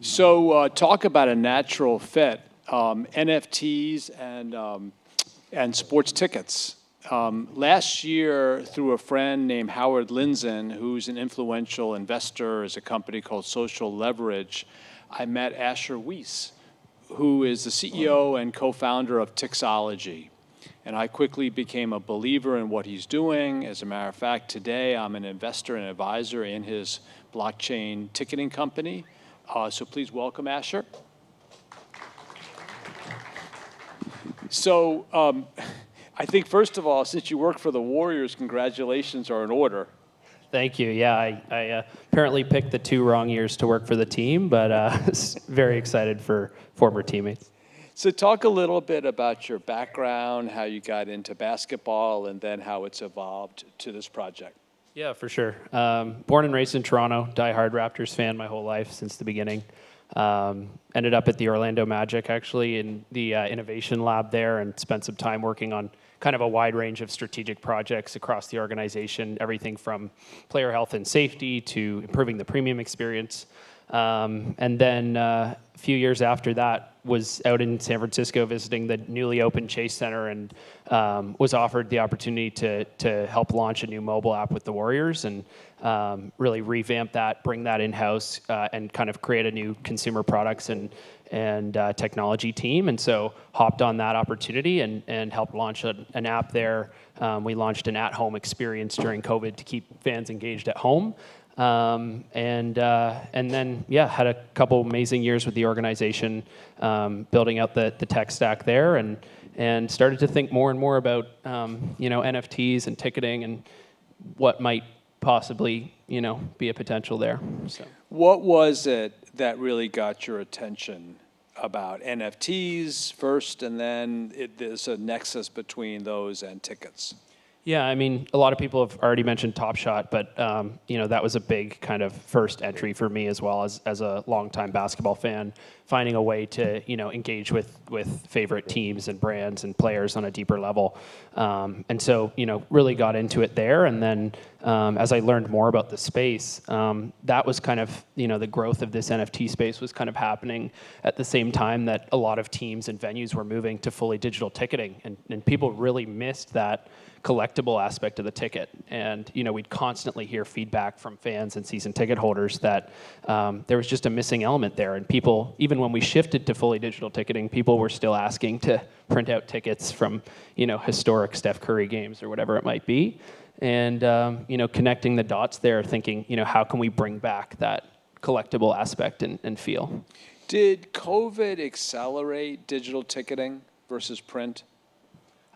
So talk about a natural fit, NFTs and sports tickets. Last year, through a friend named Howard Lindzon, who's an influential investor at a company called Social Leverage, I met Asher Weiss, who is the CEO and co-founder of Tixology. And I quickly became a believer in what he's doing. As a matter of fact, today I'm an investor and advisor in his blockchain ticketing company. So please welcome Asher. So I think, first of all, since you work for the Warriors, congratulations are in order. Thank you. Yeah, I apparently picked the 2 wrong years to work for the team, but very excited for former teammates. So talk a little bit about your background, how you got into basketball, and then how it's evolved to this project. Yeah, for sure. Born and raised in Toronto, diehard Raptors fan my whole life since the beginning. Ended up at the Orlando Magic, actually, in the innovation lab there, and spent some time working on kind of a wide range of strategic projects across the organization, everything from player health and safety to improving the premium experience. And then a few years after that, was out in San Francisco visiting the newly opened Chase Center and was offered the opportunity to help launch a new mobile app with the Warriors and really revamp that, bring that in-house, and kind of create a new consumer products and technology team. And so hopped on that opportunity and helped launch an app there. We launched an at-home experience during COVID to keep fans engaged at home. And then, yeah, had a couple amazing years with the organization, building out the tech stack there, and started to think more and more about, NFTs and ticketing and what might possibly, be a potential there. So. What was it that really got your attention about NFTs first, and then there's a nexus between those and tickets? Yeah, I mean, a lot of people have already mentioned Top Shot, but that was a big kind of first entry for me as well as a longtime basketball fan, finding a way to engage with favorite teams and brands and players on a deeper level, and so really got into it there. And then as I learned more about the space, that was kind of the growth of this NFT space was kind of happening at the same time that a lot of teams and venues were moving to fully digital ticketing, and people really missed that collectible aspect of the ticket. And we'd constantly hear feedback from fans and season ticket holders that there was just a missing element there. And people, even when we shifted to fully digital ticketing, people were still asking to print out tickets from historic Steph Curry games or whatever it might be. And connecting the dots there, thinking how can we bring back that collectible aspect and feel. Did COVID accelerate digital ticketing versus print?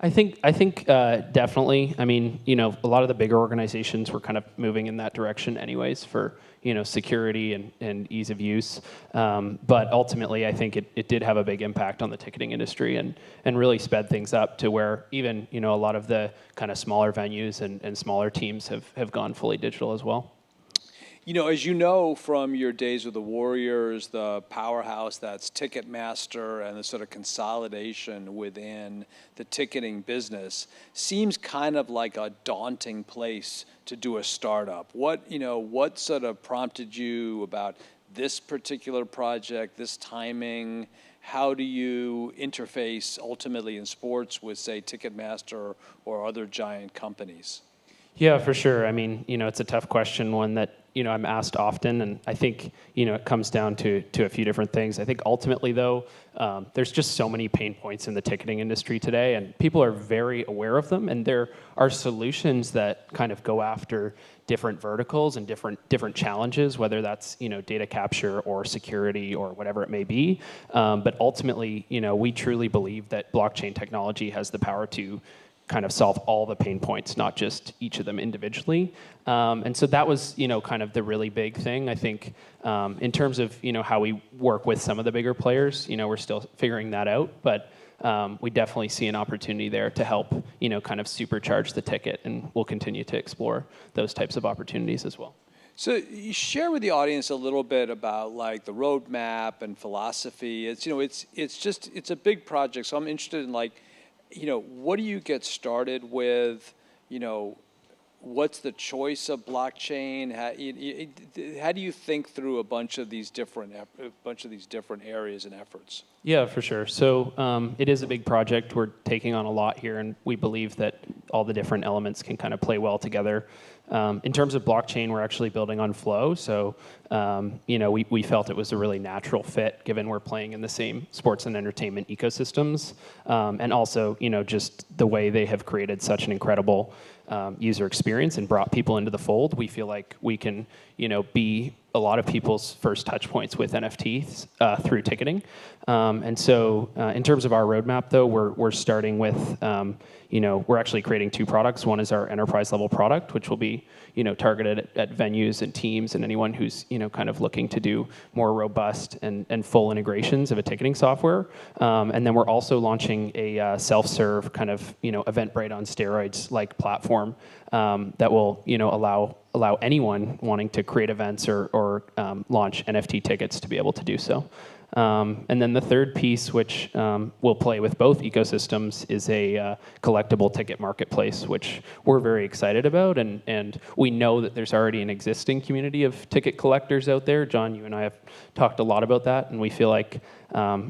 I think definitely. I mean, a lot of the bigger organizations were kind of moving in that direction anyways for, security and ease of use. But ultimately, I think it did have a big impact on the ticketing industry and really sped things up to where even, a lot of the kind of smaller venues and smaller teams have gone fully digital as well. As you know from your days with the Warriors, the powerhouse that's Ticketmaster and the sort of consolidation within the ticketing business seems kind of like a daunting place to do a startup. What sort of prompted you about this particular project, this timing? How do you interface ultimately in sports with, say, Ticketmaster or other giant companies? Yeah, for sure. I mean, it's a tough question, one that, I'm asked often, and I think, it comes down to a few different things. I think ultimately, though, there's just so many pain points in the ticketing industry today, and people are very aware of them, and there are solutions that kind of go after different verticals and different challenges, whether that's, data capture or security or whatever it may be. But ultimately, we truly believe that blockchain technology has the power to kind of solve all the pain points, not just each of them individually. And so that was, kind of the really big thing. I think in terms of, how we work with some of the bigger players, we're still figuring that out. But we definitely see an opportunity there to help, kind of supercharge the ticket. And we'll continue to explore those types of opportunities as well. So you share with the audience a little bit about like the roadmap and philosophy. It's a big project. So I'm interested in what do you get started with? what's the choice of blockchain? How do you think through a bunch of these different areas and efforts? Yeah, for sure. So it is a big project. We're taking on a lot here, and we believe that all the different elements can kind of play well together. In terms of blockchain, we're actually building on Flow. So, we felt it was a really natural fit given we're playing in the same sports and entertainment ecosystems. And also, just the way they have created such an incredible user experience and brought people into the fold. We feel like we can, be a lot of people's first touch points with NFTs through ticketing. And so in terms of our roadmap, though, we're starting with, we're actually creating two products. One is our enterprise level product, which will be, targeted at venues and teams and anyone who's, kind of looking to do more robust and full integrations of a ticketing software. And then we're also launching a self-serve kind of, Eventbrite on steroids like platform that will, allow anyone wanting to create events or launch NFT tickets to be able to do so. And then the third piece, which will play with both ecosystems, is a collectible ticket marketplace, which we're very excited about. And we know that there's already an existing community of ticket collectors out there. John, you and I have talked a lot about that, and we feel like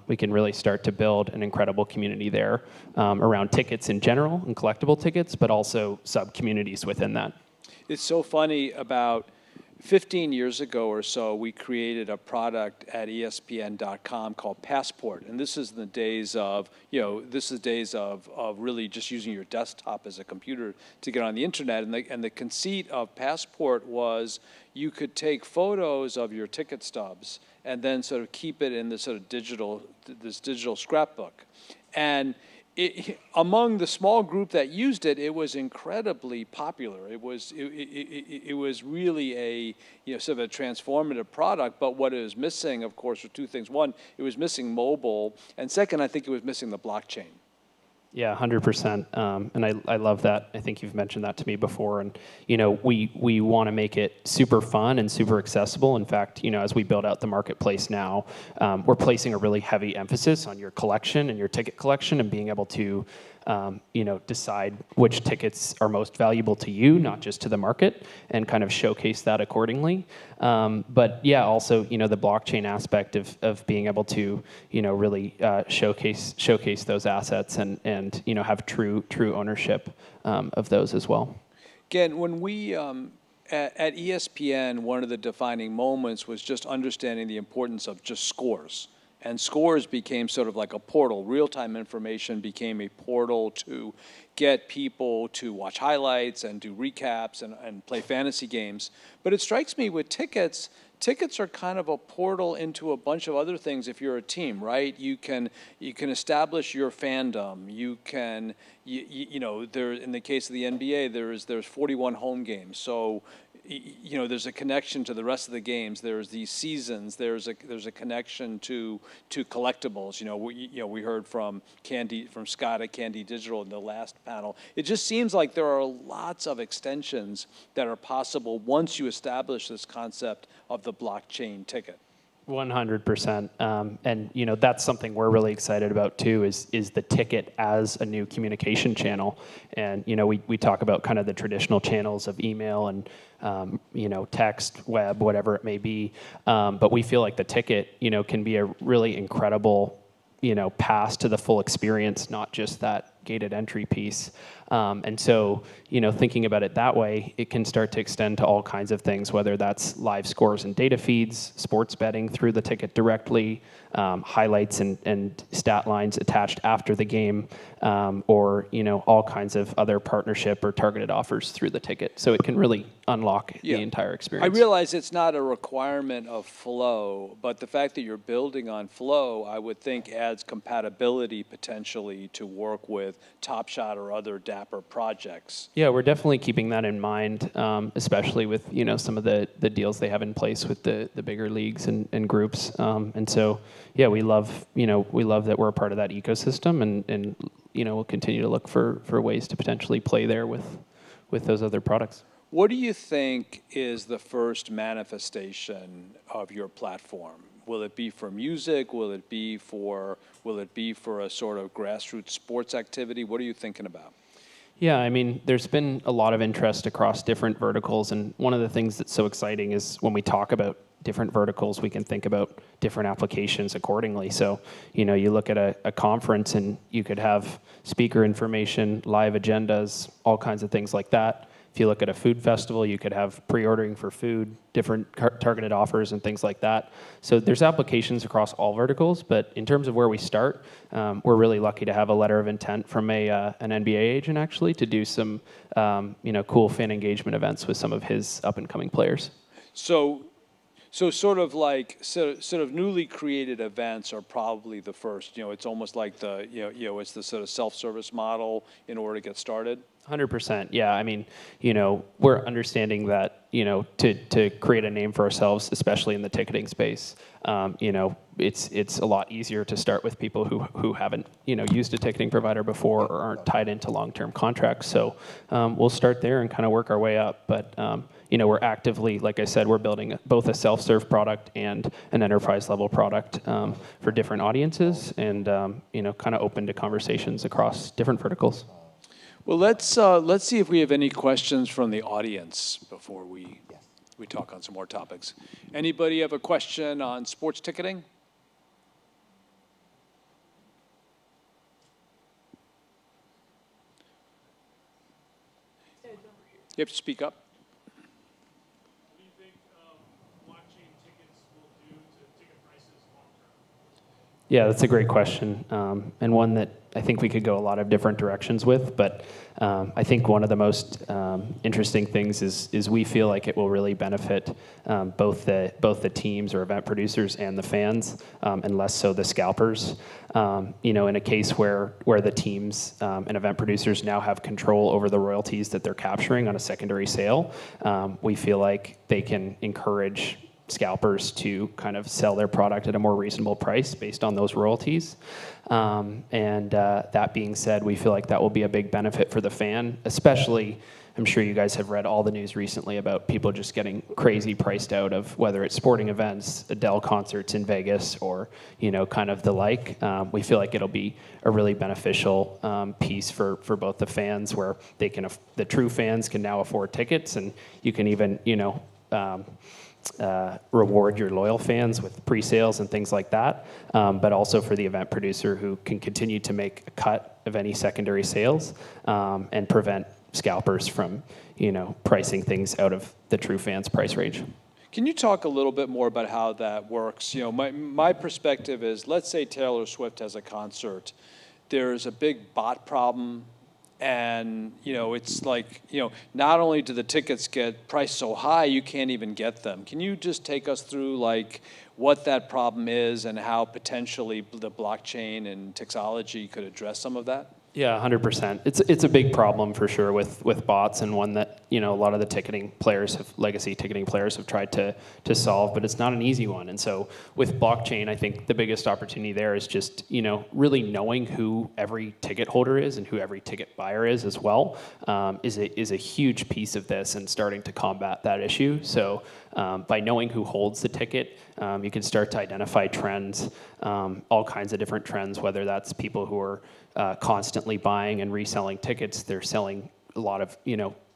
we can really start to build an incredible community there around tickets in general and collectible tickets, but also sub-communities within that. It's so funny. About 15 years ago or so, we created a product at ESPN.com called Passport, and this is the days of, of really just using your desktop as a computer to get on the internet. And the conceit of Passport was you could take photos of your ticket stubs and then sort of keep it in this sort of digital scrapbook. And among the small group that used it, it was incredibly popular. It was really a sort of a transformative product. But what it was missing, of course, were two things. One, it was missing mobile, and second, I think it was missing the blockchain. Yeah, 100%. And I love that. I think you've mentioned that to me before. And, we want to make it super fun and super accessible. In fact, as we build out the marketplace now, we're placing a really heavy emphasis on your collection and your ticket collection and being able to, decide which tickets are most valuable to you, not just to the market, and kind of showcase that accordingly. But yeah, also, the blockchain aspect of being able to, really showcase those assets and have true ownership of those as well. Again, when we at ESPN, one of the defining moments was just understanding the importance of just scores. And scores became sort of like a portal. Real-time information became a portal to get people to watch highlights and do recaps and play fantasy games. But it strikes me with tickets are kind of a portal into a bunch of other things if you're a team, right? You can establish your fandom. You can, there in the case of the NBA, there's 41 home games. So there's a connection to the rest of the games. There's these seasons. There's a connection to collectibles. We heard from Scott at Candy Digital in the last panel. It just seems like there are lots of extensions that are possible once you establish this concept of the blockchain ticket. 100%. And that's something we're really excited about too, is the ticket as a new communication channel. And we talk about kind of the traditional channels of email and text, web, whatever it may be. But we feel like the ticket can be a really incredible pass to the full experience, not just that gated entry piece. And so, thinking about it that way, it can start to extend to all kinds of things, whether that's live scores and data feeds, sports betting through the ticket directly, highlights and stat lines attached after the game, or all kinds of other partnership or targeted offers through the ticket. So it can really unlock the entire experience. I realize it's not a requirement of Flow, but the fact that you're building on Flow, I would think adds compatibility potentially to work with Top Shot or other dapper projects. Yeah, we're definitely keeping that in mind, especially with some of the deals they have in place with the bigger leagues and groups. And so, yeah, we love that we're a part of that ecosystem, and we'll continue to look for ways to potentially play there with those other products. What do you think is the first manifestation of your platform? Will it be for music? Will it be for a sort of grassroots sports activity? What are you thinking about? Yeah, I mean, there's been a lot of interest across different verticals, and one of the things that's so exciting is when we talk about different verticals, we can think about different applications accordingly. So, you look at a conference and you could have speaker information, live agendas, all kinds of things like that. If you look at a food festival, you could have pre-ordering for food, different targeted offers and things like that. So there's applications across all verticals, but in terms of where we start, we're really lucky to have a letter of intent from an NBA agent actually to do some cool fan engagement events with some of his up-and-coming players. So sort of newly created events are probably the first. It's almost like it's the sort of self-service model in order to get started. 100%. Yeah. I mean, we're understanding that, to create a name for ourselves, especially in the ticketing space, it's a lot easier to start with people who haven't, used a ticketing provider before or aren't tied into long-term contracts. So we'll start there and kind of work our way up. But, we're actively, like I said, we're building both a self-serve product and an enterprise-level product for different audiences and, kind of open to conversations across different verticals. Well, let's see if we have any questions from the audience before we talk on some more topics. Anybody have a question on sports ticketing? You have to speak up. What do you think blockchain tickets will do to ticket prices long term? Yeah, that's a great question, and one that I think we could go a lot of different directions with. But I think one of the most interesting things is we feel like it will really benefit both the teams or event producers and the fans, and less so the scalpers. In a case where the teams and event producers now have control over the royalties that they're capturing on a secondary sale, we feel like they can encourage scalpers to kind of sell their product at a more reasonable price based on those royalties. That being said, we feel like that will be a big benefit for the fan, especially, I'm sure you guys have read all the news recently about people just getting crazy priced out of whether it's sporting events, Adele concerts in Vegas, or, kind of the like. We feel like it'll be a really beneficial piece for both the fans where the true fans can now afford tickets, and you can even, reward your loyal fans with pre-sales and things like that, but also for the event producer who can continue to make a cut of any secondary sales and prevent scalpers from, pricing things out of the true fans' price range. Can you talk a little bit more about how that works? My perspective is, let's say Taylor Swift has a concert. There's a big bot problem. And, it's like, not only do the tickets get priced so high, you can't even get them. Can you just take us through, what that problem is and how potentially the blockchain and Tixology could address some of that? Yeah, 100%. It's a big problem for sure with bots, and one that a lot of the legacy ticketing players have tried to solve, but it's not an easy one. And so with blockchain, I think the biggest opportunity there is just really knowing who every ticket holder is and who every ticket buyer is as well, is a huge piece of this and starting to combat that issue. So by knowing who holds the ticket, you can start to identify trends, all kinds of different trends, whether that's people who are constantly buying and reselling tickets. They're selling a lot of,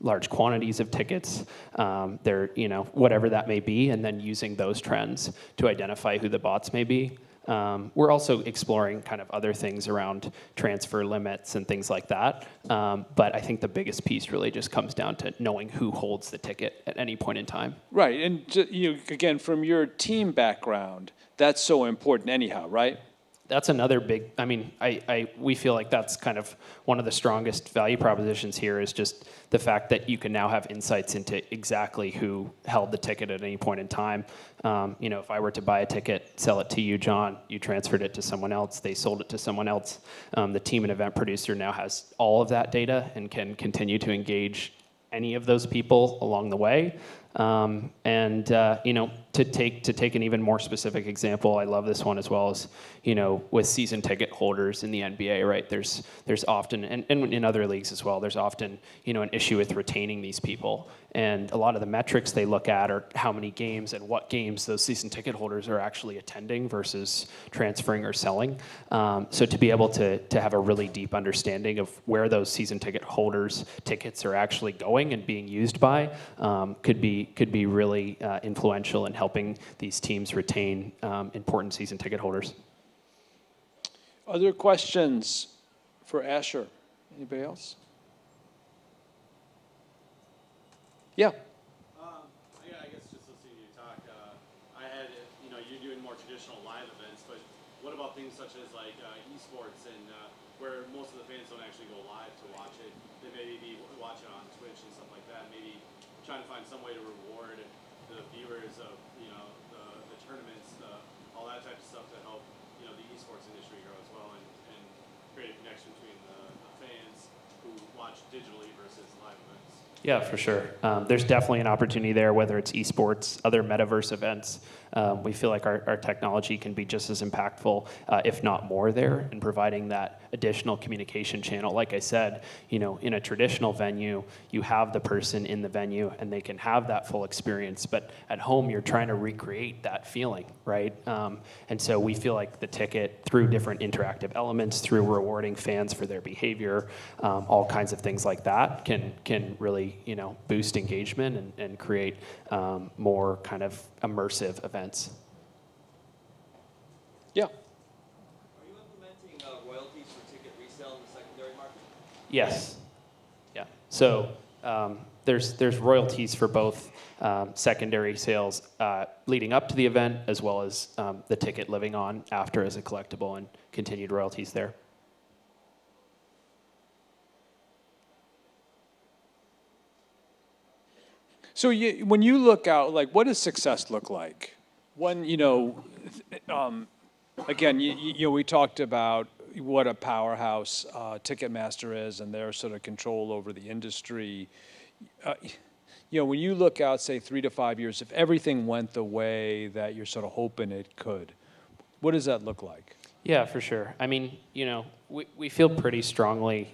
large quantities of tickets. They're, whatever that may be, and then using those trends to identify who the bots may be. We're also exploring kind of other things around transfer limits and things like that. But I think the biggest piece really just comes down to knowing who holds the ticket at any point in time. Right. And, again, from your team background, that's so important anyhow, right? That's another big, we feel like that's kind of one of the strongest value propositions here is just the fact that you can now have insights into exactly who held the ticket at any point in time. If I were to buy a ticket, sell it to you, John, you transferred it to someone else, they sold it to someone else. The team and event producer now has all of that data and can continue to engage any of those people along the way. To take an even more specific example, I love this one as well as, with season ticket holders in the NBA, right? There's often, and in other leagues as well, there's often, an issue with retaining these people. And a lot of the metrics they look at are how many games and what games those season ticket holders are actually attending versus transferring or selling. So to be able to have a really deep understanding of where those season ticket holders' tickets are actually going and being used by could be really influential in helping these teams retain important season ticket holders. Other questions for Asher? Anybody else? Yeah. Yeah, I guess just listening to you talk, I had, you're doing more traditional live events, but what about things such as like esports and where most of the fans don't actually go live to watch it? They maybe be watching on Twitch and stuff like that, maybe trying to find some way to reward the viewers of, the tournaments, all that type of stuff to help, the esports industry grow as well and create a connection between the fans who watch digitally versus live events. Yeah, for sure. There's definitely an opportunity there, whether it's esports, other metaverse events. We feel like our technology can be just as impactful, if not more there, in providing that additional communication channel. Like I said, in a traditional venue, you have the person in the venue and they can have that full experience, but at home, you're trying to recreate that feeling, right? And so we feel like the ticket, through different interactive elements, through rewarding fans for their behavior, all kinds of things like that can really, boost engagement and create more kind of immersive events. Yeah. Are you implementing royalties for ticket resale in the secondary market? Yes. Yeah. So there's royalties for both secondary sales leading up to the event, as well as the ticket living on after as a collectible, and continued royalties there. So when you look out, like, what does success look like? When, again, we talked about what a powerhouse Ticketmaster is and their sort of control over the industry. When you look out, say, 3 to 5 years, if everything went the way that you're sort of hoping it could, what does that look like? Yeah, for sure. I mean, we feel pretty strongly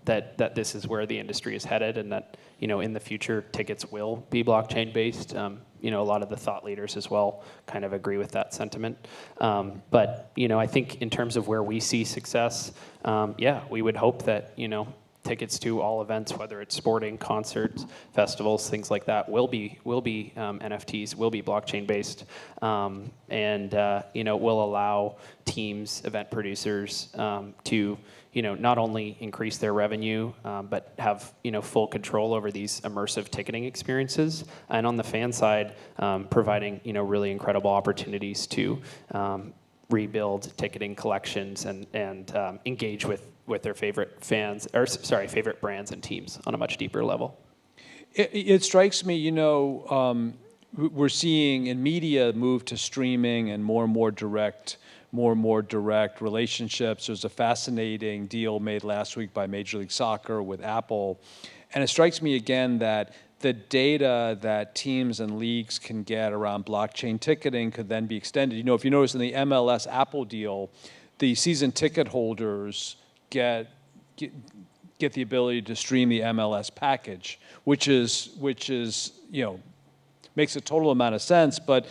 that this is where the industry is headed, and that, in the future, tickets will be blockchain based. A lot of the thought leaders as well kind of agree with that sentiment. But, I think in terms of where we see success, we would hope that, tickets to all events, whether it's sporting, concerts, festivals, things like that, will be NFTs, will be blockchain based, and will allow teams, event producers to not only increase their revenue, but have full control over these immersive ticketing experiences, and on the fan side, providing really incredible opportunities to rebuild ticketing collections and engage with their favorite favorite brands and teams on a much deeper level. It strikes me, we're seeing in media move to streaming and more direct relationships. There's a fascinating deal made last week by Major League Soccer with Apple. And it strikes me again that the data that teams and leagues can get around blockchain ticketing could then be extended. If you notice in the MLS Apple deal, the season ticket holders get the ability to stream the MLS package, which is makes a total amount of sense, but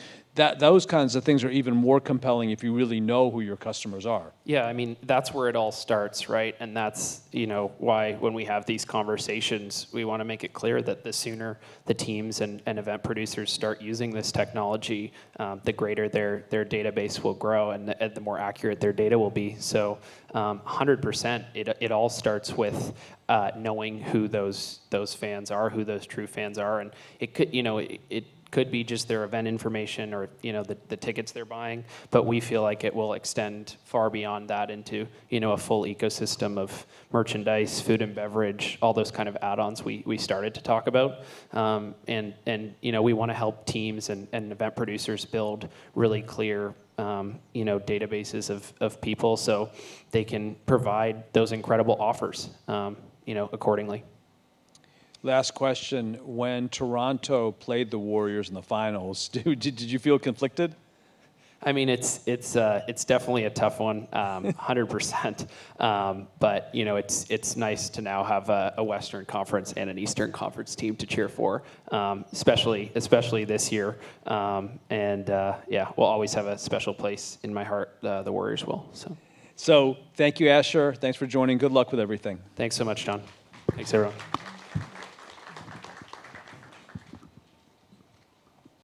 those kinds of things are even more compelling if you really know who your customers are. Yeah, I mean, that's where it all starts, right? And that's, why when we have these conversations, we want to make it clear that the sooner the teams and event producers start using this technology, the greater their database will grow and the more accurate their data will be. So 100%, it all starts with knowing who those fans are, who those true fans are. And it could, it could be just their event information or the tickets they're buying, but we feel like it will extend far beyond that into a full ecosystem of merchandise, food and beverage, all those kind of add-ons we started to talk about, and we want to help teams and event producers build really clear databases of people so they can provide those incredible offers accordingly. Last question. When Toronto played the Warriors in the finals, did you feel conflicted? I mean, it's definitely a tough one, 100%. But it's nice to now have a Western Conference and an Eastern Conference team to cheer for, especially this year. Yeah, we'll always have a special place in my heart. The Warriors will. So thank you, Asher. Thanks for joining. Good luck with everything. Thanks so much, John. Thanks, everyone.